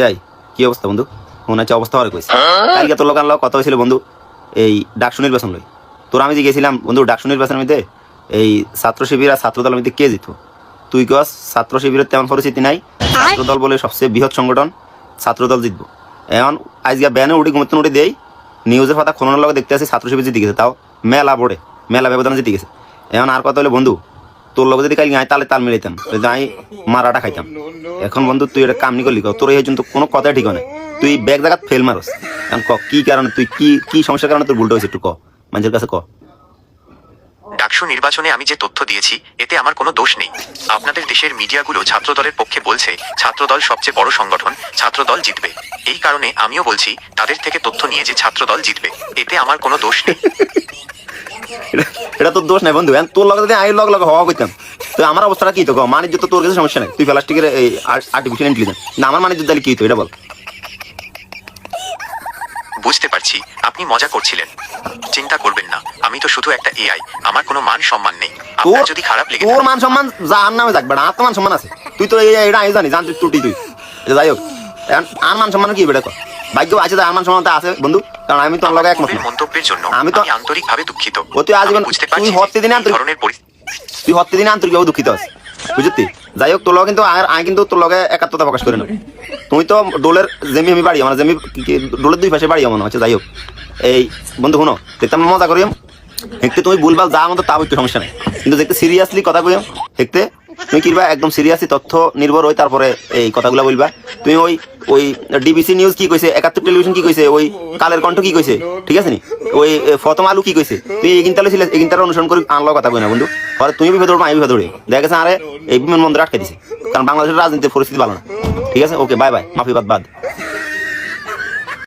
I কি অবস্থা বন্ধু? মনে হচ্ছে অবস্থা হওয়ার কইছে। কালকে তোর লোকান কথা হয়েছিল বন্ধু এই ডাকসু নির্বাচন লই। তোর আমি যে গেছিলাম বন্ধু ডাকসু নির্বাচনের মধ্যে এই ছাত্র শিবির আর ছাত্র দলের মধ্যে কে জিত? তুই কস ছাত্র শিবিরের তেমন পরিস্থিতি নাই, ছাত্র দল বলে সবচেয়ে বৃহৎ সংগঠন, ছাত্র দল জিতবো। এখন আজকে ব্যানে উঠে ঘুমতে উঠে দেই নিউজের পাতা খোলানোর লগে দেখতে আসি ছাত্র শিবির জিতে গেছে, তাও মেলা বোর্ডে মেলা ব্যবধানে জিতে গেছে। এখন আর কথা হলে বন্ধু তোর লগে যদি কালকে তালে তাল মিলাইতাম আমি মারাটা খাইতাম। এখন বন্ধু তুই এটা কাম নি করলি তোর এই জন্য কোনো কথাই ঠিক নাই, তুই ব্যাগ জায়গা ফেল মারস। এখন ক কি কারণে তুই কি কি সমস্যার কারণে তোর ভুলটা হয়েছে একটু ক মানুষের কাছে ক। ডাকসু নির্বাচনে আমি যে তথ্য দিয়েছি এতে আমার কোনো দোষ নেই। আপনাদের দেশের মিডিয়াগুলো ছাত্রদলের পক্ষে বলছে ছাত্রদল সবচেয়ে বড় সংগঠন, ছাত্রদল জিতবে। এই কারণে আমিও বলছি তাদের থেকে তথ্য নিয়ে যে ছাত্রদল জিতবে, এতে আমার কোনো দোষ নেই। এটা তোর দোষ নাই বন্ধু, তোর লগে যদি আইন লগ হওয়া করতাম তো আমার অবস্থাটা কি তো মানিজ্য তো তোর কাছে সমস্যা নাই, তুই প্লাস্টিকের এই আর্টিফিশিয়াল ইন্টেলিজেন্স না আমার মানিজ্য তাহলে কি হতো এটা বল। বুঝতে পারছি আপনি মজা করছিলেন, চিন্তা করবেন না, আমি তো শুধু একটা এআই, আমার কোনো মান সম্মান নেই। আপনার যদি খারাপ লেগে তোর মান সম্মান যার নামে থাকবে না, আর তো মান সম্মান আছে, তুই তো এটা আমি জানি জানতে ত্রুটি তুই। যাই হোক আর মান সম্মান কি বেটা ভাগ্য আছে, আর মান সম্মান আছে বন্ধু, কারণ আমি তোর লগে একমত। মন্তব্যের জন্য আমি তো আন্তরিকভাবে দুঃখিত। তুই আজীবন বুঝতে তুই পারছি হতে দিনে আন্তরিক, তুই হতে দিনে আন্তরিকভাবে দুঃখিত আছিস বুঝলি। যাই হোক তোর লগে কিন্তু আমি কিন্তু তোর লগে একাত্মতা প্রকাশ করি না। তুই তো ডোলের জেমি আমি বাড়ি আমার জেমি ডোলের দুই পাশে বাড়ি মনে হচ্ছে। যাই হোক এই বন্ধু শুনো দেখতে আমি মজা করিম দেখতে, তুমি ভুলভাল যা আমাদের তাও একটু সমস্যা নেই, কিন্তু দেখতে সিরিয়াসলি কথা কইম দেখতে তুমি কিবা একদম সিরিয়াসলি তথ্য নির্ভর হই তারপরে এই কথাগুলো বলবা। তুমি ওই ওই ডিবিসি নিউজ কি কইছে, ৭১ টেলিভিশন কি কইছে, ওই কালের কণ্ঠ কি কইছে, ঠিক আছে নি ওই ফতম আলু কি কইছে, তুই এগিনতালে ছিল এগিনতার অনুসরণ করে আনলো কথা কই না বন্ধু। পরে তুমি বিপদ উঠবো আমি বিপদ উঠি, দেখা গেছে আরে এই বিমানবন্দর আটকে দিছে, কারণ বাংলাদেশের রাজনীতির পরিস্থিতি ভালো না। ঠিক আছে, ওকে বাই বাই, মাফি বাদ।